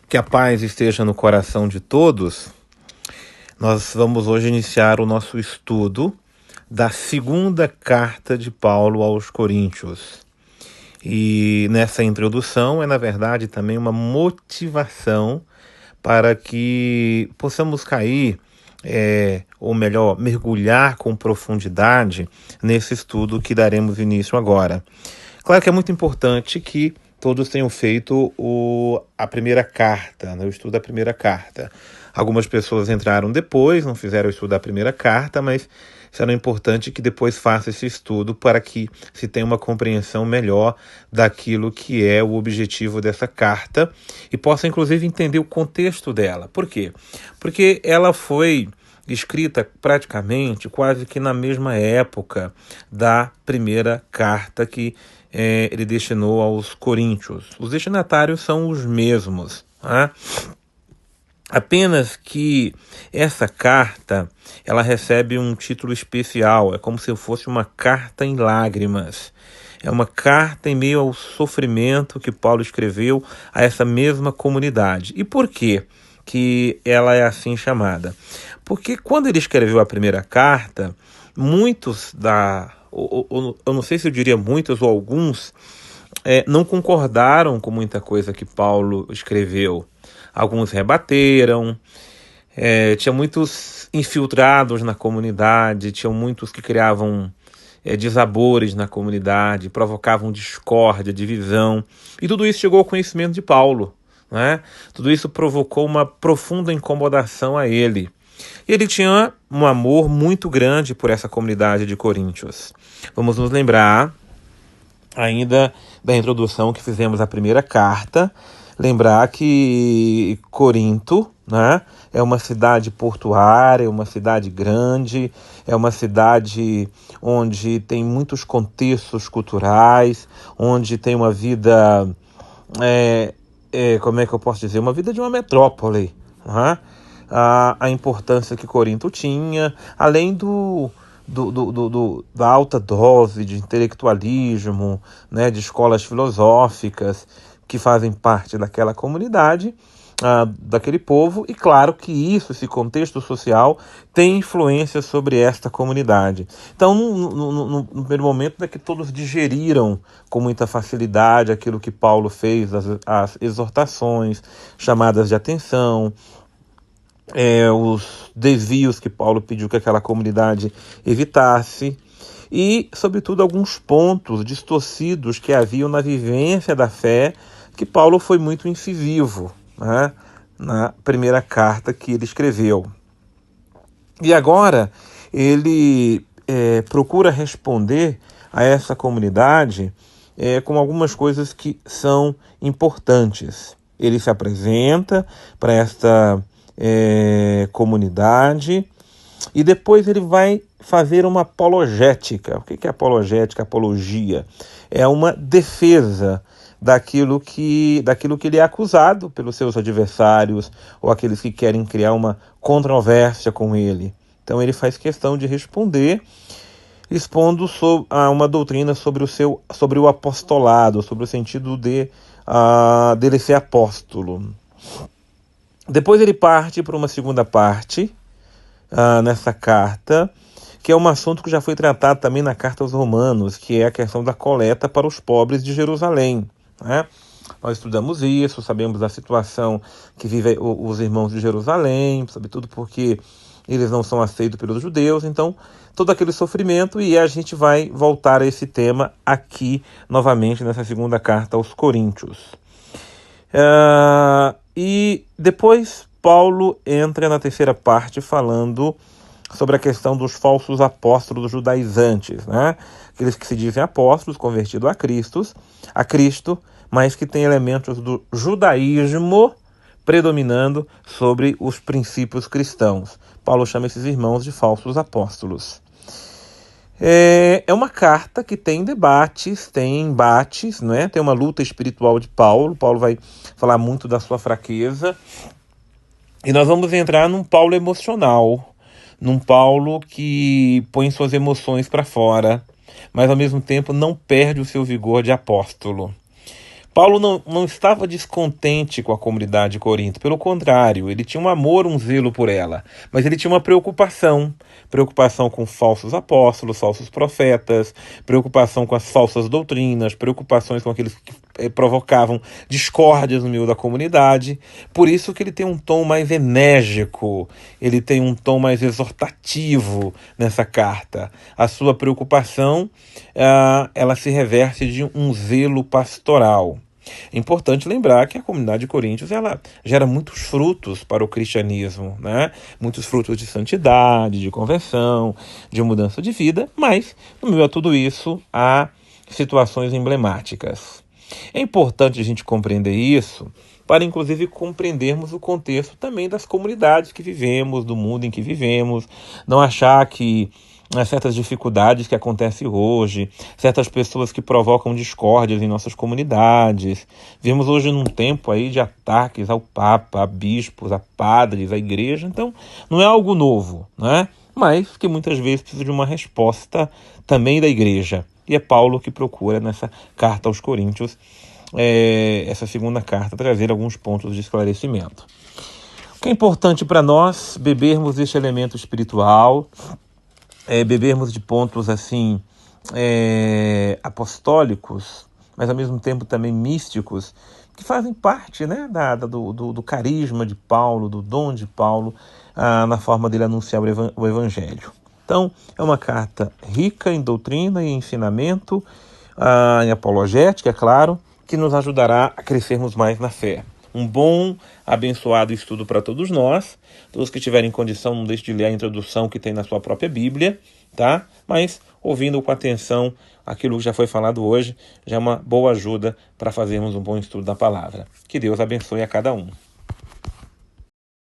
Que a paz esteja no coração de todos. Nós vamos hoje iniciar o nosso estudo da segunda carta de Paulo aos Coríntios. E nessa introdução na verdade, também uma motivação para que possamos cair, ou melhor, mergulhar com profundidade nesse estudo que daremos início agora. Claro que é muito importante que todos tenham feito a primeira carta, o estudo da primeira carta. Algumas pessoas entraram depois, não fizeram o estudo da primeira carta, mas será importante que depois faça esse estudo para que se tenha uma compreensão melhor daquilo que é o objetivo dessa carta e possa, inclusive, entender o contexto dela. Por quê? Porque ela foi escrita praticamente quase que na mesma época da primeira carta que ele destinou aos Coríntios. Os destinatários são os mesmos, tá? Apenas que essa carta ela recebe um título especial, é como se fosse uma carta em lágrimas. É uma carta em meio ao sofrimento que Paulo escreveu a essa mesma comunidade. E por quê que ela é assim chamada? Porque quando ele escreveu a primeira carta, muitos eu não sei se eu diria muitos ou alguns, não concordaram com muita coisa que Paulo escreveu. Alguns rebateram, tinha muitos infiltrados na comunidade, tinham muitos que criavam desabores na comunidade, provocavam discórdia, divisão, e tudo isso chegou ao conhecimento de Paulo, né? Tudo isso provocou uma profunda incomodação a ele. E ele tinha um amor muito grande por essa comunidade de Coríntios. Vamos nos lembrar ainda da introdução que fizemos à primeira carta, lembrar que Corinto, né, é uma cidade portuária, é uma cidade grande, é uma cidade onde tem muitos contextos culturais, onde tem uma vida, como é que eu posso dizer, uma vida de uma metrópole, né? A importância que Corinto tinha, além da alta dose de intelectualismo, né, de escolas filosóficas que fazem parte daquela comunidade, daquele povo, e claro que esse contexto social tem influência sobre esta comunidade. Então, no primeiro momento, é que todos digeriram com muita facilidade aquilo que Paulo fez, as exortações, chamadas de atenção, os desvios que Paulo pediu que aquela comunidade evitasse e, sobretudo, alguns pontos distorcidos que haviam na vivência da fé, que Paulo foi muito incisivo, né, na primeira carta que ele escreveu. E agora ele procura responder a essa comunidade com algumas coisas que são importantes. Ele se apresenta para esta comunidade e depois ele vai fazer uma apologética. O que é apologética? Apologia é uma defesa daquilo que ele é acusado pelos seus adversários ou aqueles que querem criar uma controvérsia com ele. Então ele faz questão de responder, expondo uma doutrina sobre o apostolado, sobre o sentido dele ser apóstolo. Depois ele parte para uma segunda parte nessa carta, que é um assunto que já foi tratado também na carta aos Romanos, que é a questão da coleta para os pobres de Jerusalém, né? Nós estudamos isso, sabemos da situação que vivem os irmãos de Jerusalém, sobretudo porque eles não são aceitos pelos judeus, então todo aquele sofrimento, e a gente vai voltar a esse tema aqui novamente nessa segunda carta aos Coríntios. E depois Paulo entra na terceira parte falando sobre a questão dos falsos apóstolos judaizantes, né? Aqueles que se dizem apóstolos, convertidos a Cristo, mas que têm elementos do judaísmo predominando sobre os princípios cristãos. Paulo chama esses irmãos de falsos apóstolos. É uma carta que tem debates, tem embates, né? Tem uma luta espiritual de Paulo. Paulo vai falar muito da sua fraqueza. E nós vamos entrar num Paulo emocional, num Paulo que põe suas emoções para fora, mas ao mesmo tempo não perde o seu vigor de apóstolo. Paulo não estava descontente com a comunidade de Corinto, pelo contrário, ele tinha um amor, um zelo por ela, mas ele tinha uma preocupação com falsos apóstolos, falsos profetas, preocupação com as falsas doutrinas, preocupações com aqueles que provocavam discórdias no meio da comunidade. Por isso que ele tem um tom mais enérgico, ele tem um tom mais exortativo nessa carta. A sua preocupação, ela se reverte de um zelo pastoral. É importante lembrar que a comunidade de Coríntios ela gera muitos frutos para o cristianismo, né? Muitos frutos de santidade, de conversão, de mudança de vida, mas no meio a tudo isso há situações emblemáticas. É importante a gente compreender isso para, inclusive, compreendermos o contexto também das comunidades que vivemos, do mundo em que vivemos, não achar que certas dificuldades que acontecem hoje, certas pessoas que provocam discórdias em nossas comunidades. Vivemos hoje num tempo aí de ataques ao Papa, a bispos, a padres, à igreja, então não é algo novo, né? Mas que muitas vezes precisa de uma resposta também da igreja. E é Paulo que procura nessa carta aos Coríntios, essa segunda carta, trazer alguns pontos de esclarecimento. O que é importante para nós bebermos deste elemento espiritual, bebermos de pontos assim apostólicos, mas ao mesmo tempo também místicos, que fazem parte, né, do carisma de Paulo, do dom de Paulo, na forma dele anunciar o Evangelho. Então, é uma carta rica em doutrina e ensinamento, em apologética, é claro, que nos ajudará a crescermos mais na fé. Um bom, abençoado estudo para todos nós. Todos que tiverem condição, não deixe de ler a introdução que tem na sua própria Bíblia, tá? Mas, ouvindo com atenção aquilo que já foi falado hoje, já é uma boa ajuda para fazermos um bom estudo da palavra. Que Deus abençoe a cada um.